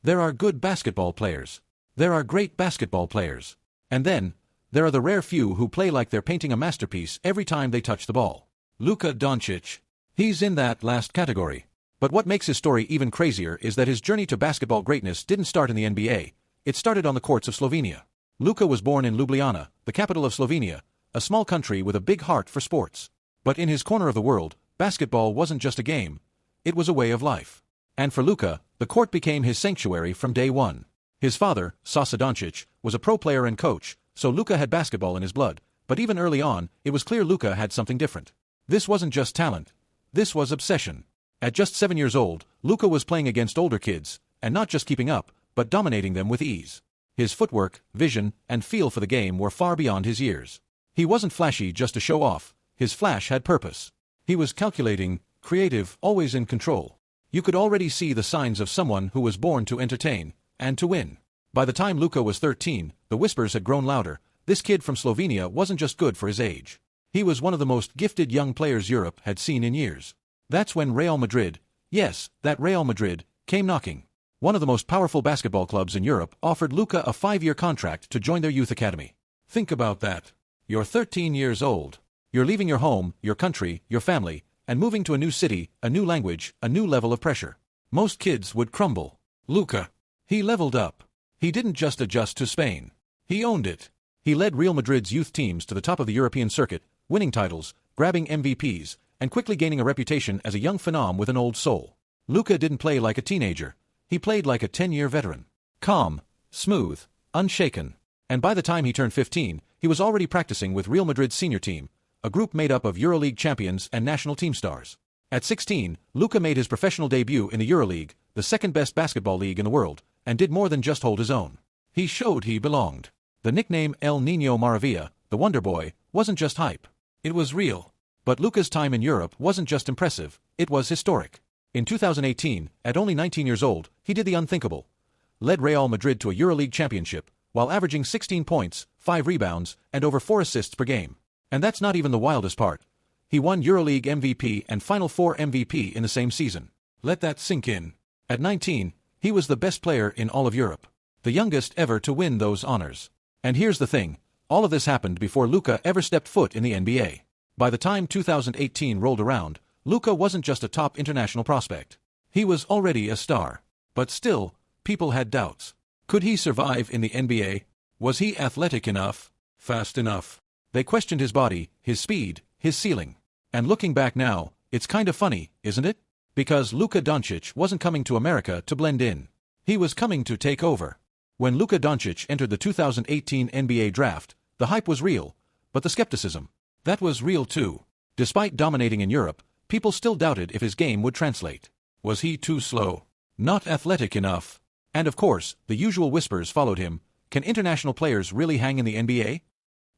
There are good basketball players. There are great basketball players. And then, there are the rare few who play like they're painting a masterpiece every time they touch the ball. Luka Doncic. He's in that last category. But what makes his story even crazier is that his journey to basketball greatness didn't start in the NBA. It started on the courts of Slovenia. Luka was born in Ljubljana, the capital of Slovenia, a small country with a big heart for sports. But in his corner of the world, basketball wasn't just a game. It was a way of life. And for Luka, the court became his sanctuary from day one. His father, Sasa Doncic, was a pro player and coach, so Luka had basketball in his blood. But even early on, it was clear Luka had something different. This wasn't just talent. This was obsession. At just 7 years old, Luka was playing against older kids, and not just keeping up, but dominating them with ease. His footwork, vision, and feel for the game were far beyond his years. He wasn't flashy just to show off. His flash had purpose. He was calculating, creative, always in control. You could already see the signs of someone who was born to entertain and to win. By the time Luka was 13, the whispers had grown louder. This kid from Slovenia wasn't just good for his age. He was one of the most gifted young players Europe had seen in years. That's when Real Madrid, yes, that Real Madrid, came knocking. One of the most powerful basketball clubs in Europe offered Luka a 5-year contract to join their youth academy. Think about that. You're 13 years old. You're leaving your home, your country, your family, and moving to a new city, a new language, a new level of pressure. Most kids would crumble. Luka. He leveled up. He didn't just adjust to Spain. He owned it. He led Real Madrid's youth teams to the top of the European circuit, winning titles, grabbing MVPs, and quickly gaining a reputation as a young phenom with an old soul. Luka didn't play like a teenager. He played like a 10-year veteran. Calm, smooth, unshaken. And by the time he turned 15, he was already practicing with Real Madrid's senior team, a group made up of EuroLeague champions and national team stars. At 16, Luka made his professional debut in the EuroLeague, the second-best basketball league in the world, and did more than just hold his own. He showed he belonged. The nickname El Niño Maravilla, the Wonder Boy, wasn't just hype. It was real. But Luka's time in Europe wasn't just impressive, it was historic. In 2018, at only 19 years old, he did the unthinkable. Led Real Madrid to a EuroLeague championship, while averaging 16 points, 5 rebounds, and over 4 assists per game. And that's not even the wildest part. He won EuroLeague MVP and Final Four MVP in the same season. Let that sink in. At 19, he was the best player in all of Europe. The youngest ever to win those honors. And here's the thing, all of this happened before Luka ever stepped foot in the NBA. By the time 2018 rolled around, Luka wasn't just a top international prospect. He was already a star. But still, people had doubts. Could he survive in the NBA? Was he athletic enough? Fast enough? They questioned his body, his speed, his ceiling. And looking back now, it's kind of funny, isn't it? Because Luka Doncic wasn't coming to America to blend in. He was coming to take over. When Luka Doncic entered the 2018 NBA draft, the hype was real, but the skepticism, that was real too. Despite dominating in Europe, people still doubted if his game would translate. Was he too slow? Not athletic enough? And of course, the usual whispers followed him. Can international players really hang in the NBA?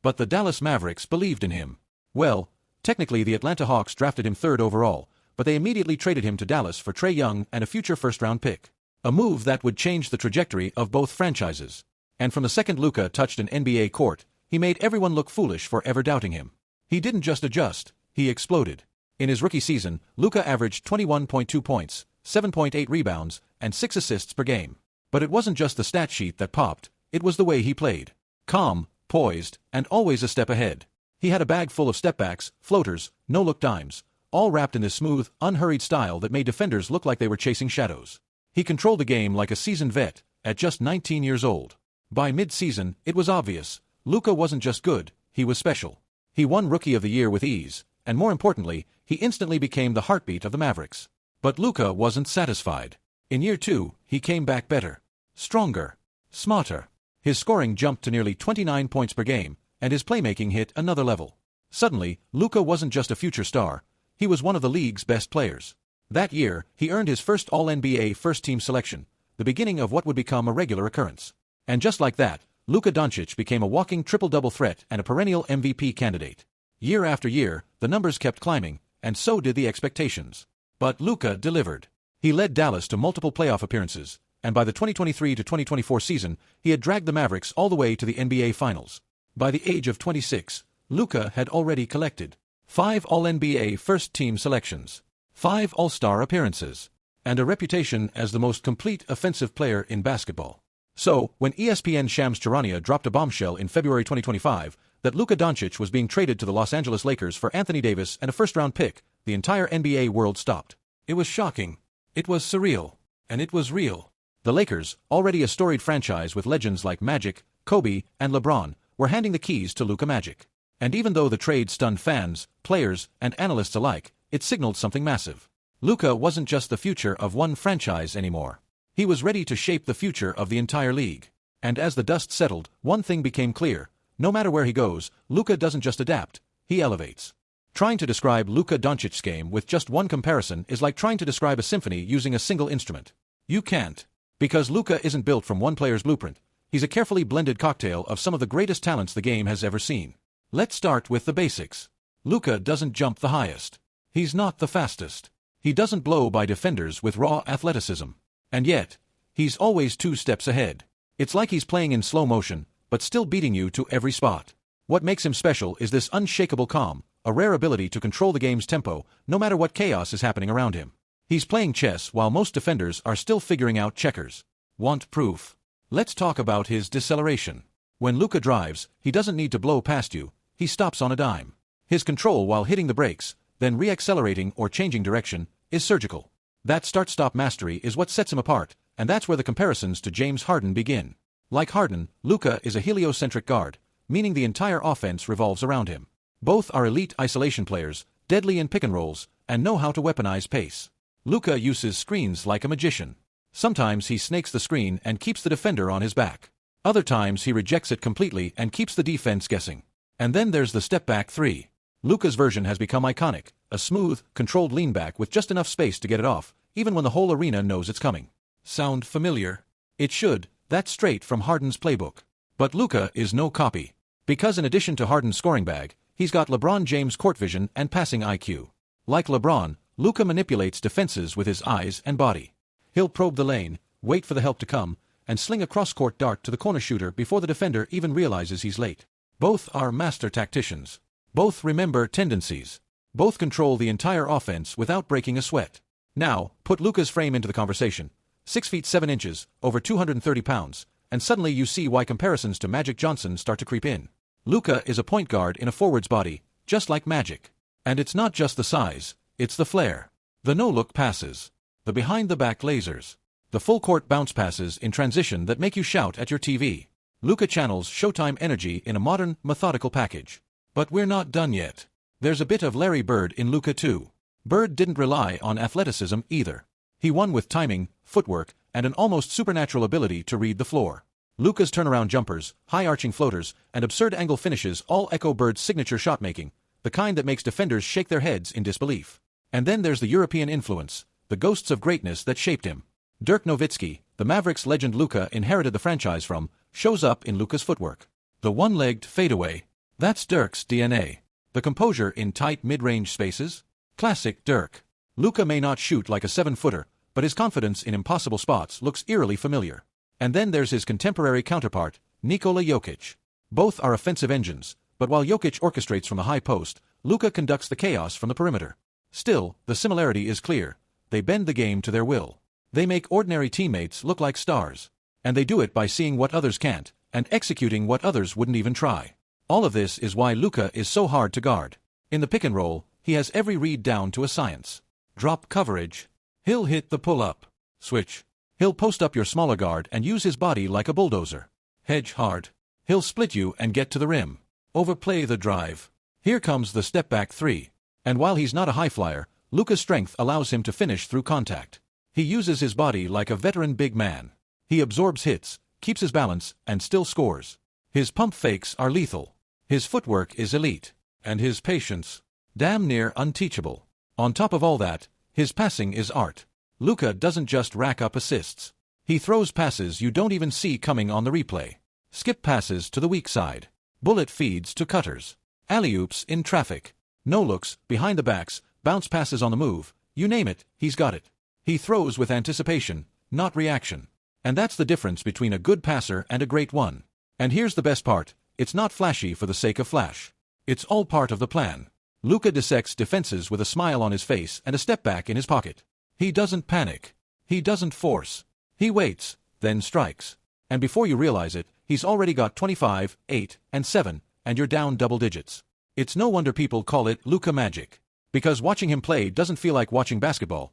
But the Dallas Mavericks believed in him. Well, technically the Atlanta Hawks drafted him 3rd overall, but they immediately traded him to Dallas for Trae Young and a future first-round pick. A move that would change the trajectory of both franchises. And from the second Luka touched an NBA court, he made everyone look foolish for ever doubting him. He didn't just adjust, he exploded. In his rookie season, Luka averaged 21.2 points, 7.8 rebounds, and 6 assists per game. But it wasn't just the stat sheet that popped, it was the way he played. Calm, poised, and always a step ahead. He had a bag full of stepbacks, floaters, no-look dimes, all wrapped in this smooth, unhurried style that made defenders look like they were chasing shadows. He controlled the game like a seasoned vet, at just 19 years old. By mid-season, it was obvious, Luka wasn't just good, he was special. He won Rookie of the Year with ease, and more importantly, he instantly became the heartbeat of the Mavericks. But Luka wasn't satisfied. In year 2, he came back better. Stronger. Smarter. His scoring jumped to nearly 29 points per game, and his playmaking hit another level. Suddenly, Luka wasn't just a future star, he was one of the league's best players. That year, he earned his first All-NBA first-team selection, the beginning of what would become a regular occurrence. And just like that, Luka Doncic became a walking triple-double threat and a perennial MVP candidate. Year after year, the numbers kept climbing, and so did the expectations. But Luka delivered. He led Dallas to multiple playoff appearances, and by the 2023-2024 season, he had dragged the Mavericks all the way to the NBA Finals. By the age of 26, Luka had already collected 5 All-NBA first-team selections, 5 All-Star appearances, and a reputation as the most complete offensive player in basketball. So, when ESPN Shams Charania dropped a bombshell in February 2025 that Luka Doncic was being traded to the Los Angeles Lakers for Anthony Davis and a first-round pick, the entire NBA world stopped. It was shocking. It was surreal. And it was real. The Lakers, already a storied franchise with legends like Magic, Kobe, and LeBron, were handing the keys to Luka Magic. And even though the trade stunned fans, players, and analysts alike, it signaled something massive. Luka wasn't just the future of one franchise anymore. He was ready to shape the future of the entire league. And as the dust settled, one thing became clear. No matter where he goes, Luka doesn't just adapt, he elevates. Trying to describe Luka Doncic's game with just one comparison is like trying to describe a symphony using a single instrument. You can't. Because Luka isn't built from one player's blueprint. He's a carefully blended cocktail of some of the greatest talents the game has ever seen. Let's start with the basics. Luka doesn't jump the highest. He's not the fastest. He doesn't blow by defenders with raw athleticism. And yet, he's always 2 steps ahead. It's like he's playing in slow motion, but still beating you to every spot. What makes him special is this unshakable calm, a rare ability to control the game's tempo, no matter what chaos is happening around him. He's playing chess while most defenders are still figuring out checkers. Want proof? Let's talk about his deceleration. When Luka drives, he doesn't need to blow past you, he stops on a dime. His control while hitting the brakes, then re-accelerating or changing direction, is surgical. That start-stop mastery is what sets him apart, and that's where the comparisons to James Harden begin. Like Harden, Luka is a heliocentric guard, meaning the entire offense revolves around him. Both are elite isolation players, deadly in pick-and-rolls, and know how to weaponize pace. Luka uses screens like a magician. Sometimes he snakes the screen and keeps the defender on his back. Other times he rejects it completely and keeps the defense guessing. And then there's the step-back 3. Luka's version has become iconic, a smooth, controlled lean-back with just enough space to get it off, even when the whole arena knows it's coming. Sound familiar? It should. That's straight from Harden's playbook. But Luka is no copy. Because in addition to Harden's scoring bag, he's got LeBron James' court vision and passing IQ. Like LeBron, Luka manipulates defenses with his eyes and body. He'll probe the lane, wait for the help to come, and sling a cross-court dart to the corner shooter before the defender even realizes he's late. Both are master tacticians. Both remember tendencies. Both control the entire offense without breaking a sweat. Now, put Luka's frame into the conversation. 6 feet 7 inches, over 230 pounds, and suddenly you see why comparisons to Magic Johnson start to creep in. Luka is a point guard in a forward's body, just like Magic. And it's not just the size, it's the flair. The no-look passes. The behind-the-back lasers. The full-court bounce passes in transition that make you shout at your TV. Luka channels Showtime energy in a modern, methodical package. But we're not done yet. There's a bit of Larry Bird in Luka too. Bird didn't rely on athleticism either. He won with timing, footwork, and an almost supernatural ability to read the floor. Luka's turnaround jumpers, high-arching floaters, and absurd angle finishes all echo Bird's signature shot-making, the kind that makes defenders shake their heads in disbelief. And then there's the European influence, the ghosts of greatness that shaped him. Dirk Nowitzki, the Mavericks legend Luka inherited the franchise from, shows up in Luka's footwork. The one-legged fadeaway. That's Dirk's DNA. The composure in tight mid-range spaces? Classic Dirk. Luka may not shoot like a 7-footer, but his confidence in impossible spots looks eerily familiar. And then there's his contemporary counterpart, Nikola Jokic. Both are offensive engines, but while Jokic orchestrates from the high post, Luka conducts the chaos from the perimeter. Still, the similarity is clear. They bend the game to their will. They make ordinary teammates look like stars. And they do it by seeing what others can't, and executing what others wouldn't even try. All of this is why Luka is so hard to guard. In the pick and roll, he has every read down to a science. Drop coverage. He'll hit the pull-up. Switch. He'll post up your smaller guard and use his body like a bulldozer. Hedge hard. He'll split you and get to the rim. Overplay the drive. Here comes the step-back 3. And while he's not a high flyer, Luka's strength allows him to finish through contact. He uses his body like a veteran big man. He absorbs hits, keeps his balance, and still scores. His pump fakes are lethal. His footwork is elite. And his patience, damn near unteachable. On top of all that, his passing is art. Luka doesn't just rack up assists. He throws passes you don't even see coming on the replay. Skip passes to the weak side. Bullet feeds to cutters. Alley-oops in traffic. No-looks, behind the backs, bounce passes on the move. You name it, he's got it. He throws with anticipation, not reaction. And that's the difference between a good passer and a great one. And here's the best part, it's not flashy for the sake of flash. It's all part of the plan. Luka dissects defenses with a smile on his face and a step back in his pocket. He doesn't panic. He doesn't force. He waits, then strikes. And before you realize it, he's already got 25, 8, and 7, and you're down double digits. It's no wonder people call it Luka magic. Because watching him play doesn't feel like watching basketball.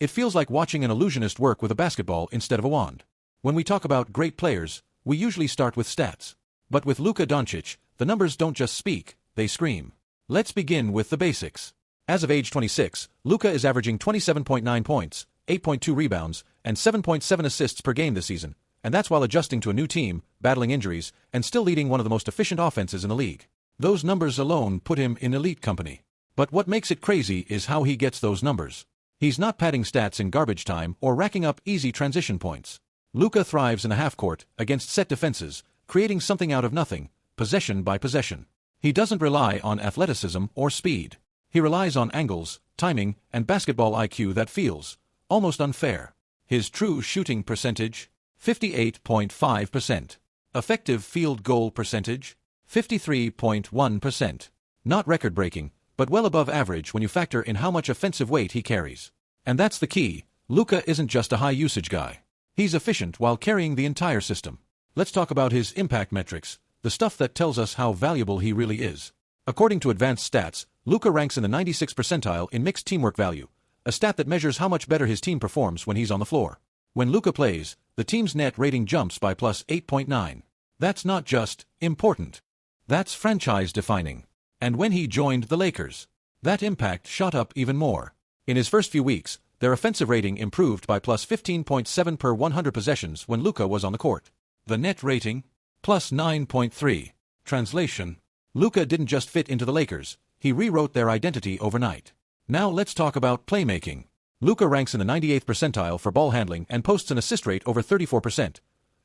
It feels like watching an illusionist work with a basketball instead of a wand. When we talk about great players, we usually start with stats. But with Luka Doncic, the numbers don't just speak, they scream. Let's begin with the basics. As of age 26, Luka is averaging 27.9 points, 8.2 rebounds, and 7.7 assists per game this season, and that's while adjusting to a new team, battling injuries, and still leading one of the most efficient offenses in the league. Those numbers alone put him in elite company. But what makes it crazy is how he gets those numbers. He's not padding stats in garbage time or racking up easy transition points. Luka thrives in the half-court, against set defenses, creating something out of nothing, possession by possession. He doesn't rely on athleticism or speed. He relies on angles, timing, and basketball IQ that feels almost unfair. His true shooting percentage, 58.5%. Effective field goal percentage, 53.1%. Not record-breaking, but well above average when you factor in how much offensive weight he carries. And that's the key. Luka isn't just a high-usage guy. He's efficient while carrying the entire system. Let's talk about his impact metrics, the stuff that tells us how valuable he really is. According to advanced stats, Luka ranks in the 96th percentile in mixed teamwork value, a stat that measures how much better his team performs when he's on the floor. When Luka plays, the team's net rating jumps by plus 8.9. That's not just important. That's franchise-defining. And when he joined the Lakers, that impact shot up even more. In his first few weeks, their offensive rating improved by plus 15.7 per 100 possessions when Luka was on the court. The net rating? Plus 9.3. Translation: Luka didn't just fit into the Lakers, he rewrote their identity overnight. Now let's talk about playmaking. Luka ranks in the 98th percentile for ball handling and posts an assist rate over 34%,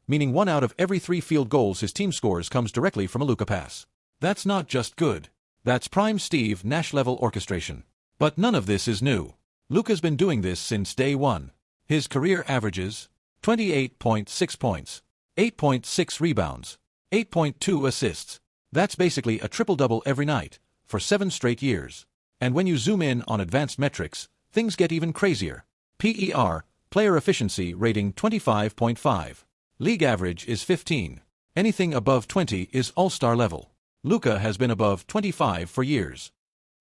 meaning 1 out of every 3 field goals his team scores comes directly from a Luka pass. That's not just good. That's prime Steve Nash-level orchestration. But none of this is new. Luka's been doing this since day one. His career averages 28.6 points, 8.6 rebounds, 8.2 assists. That's basically a triple-double every night, for 7 straight years. And when you zoom in on advanced metrics, things get even crazier. PER, player efficiency rating 25.5. League average is 15. Anything above 20 is all-star level. Luka has been above 25 for years.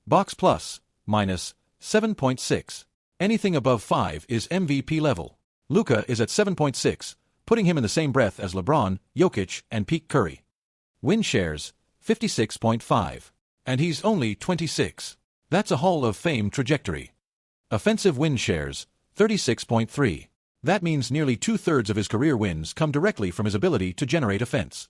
Box plus, minus 7.6. Anything above 5 is MVP level. Luka is at 7.6, putting him in the same breath as LeBron, Jokic, and Peak Curry. Win shares, 56.5. And he's only 26. That's a Hall of Fame trajectory. Offensive win shares, 36.3. That means nearly 2/3 of his career wins come directly from his ability to generate offense.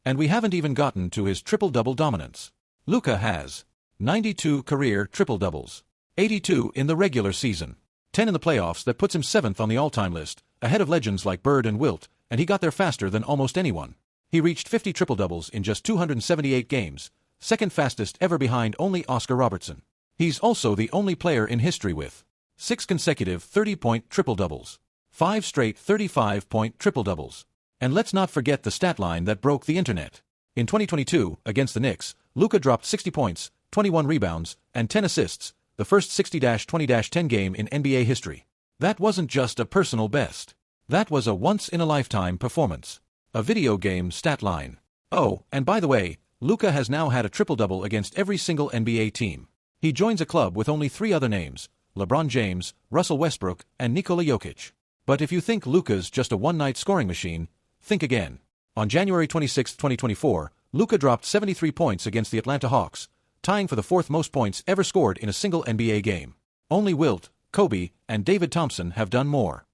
And we haven't even gotten to his triple-double dominance. Luka has 92 career triple-doubles, 82 in the regular season, 10 in the playoffs. That puts him 7th on the all-time list, ahead of legends like Bird and Wilt, and he got there faster than almost anyone. He reached 50 triple-doubles in just 278 games, second fastest ever behind only Oscar Robertson. He's also the only player in history with 6 consecutive 30-point triple-doubles, 5 straight 35-point triple-doubles. And let's not forget the stat line that broke the internet. In 2022, against the Knicks, Luka dropped 60 points, 21 rebounds, and 10 assists, the first 60-20-10 game in NBA history. That wasn't just a personal best. That was a once-in-a-lifetime performance. A video game stat line. Oh, and by the way, Luka has now had a triple-double against every single NBA team. He joins a club with only 3 other names: LeBron James, Russell Westbrook, and Nikola Jokic. But if you think Luka's just a one-night scoring machine, think again. On January 26, 2024, Luka dropped 73 points against the Atlanta Hawks, tying for the 4th most points ever scored in a single NBA game. Only Wilt, Kobe, and David Thompson have done more.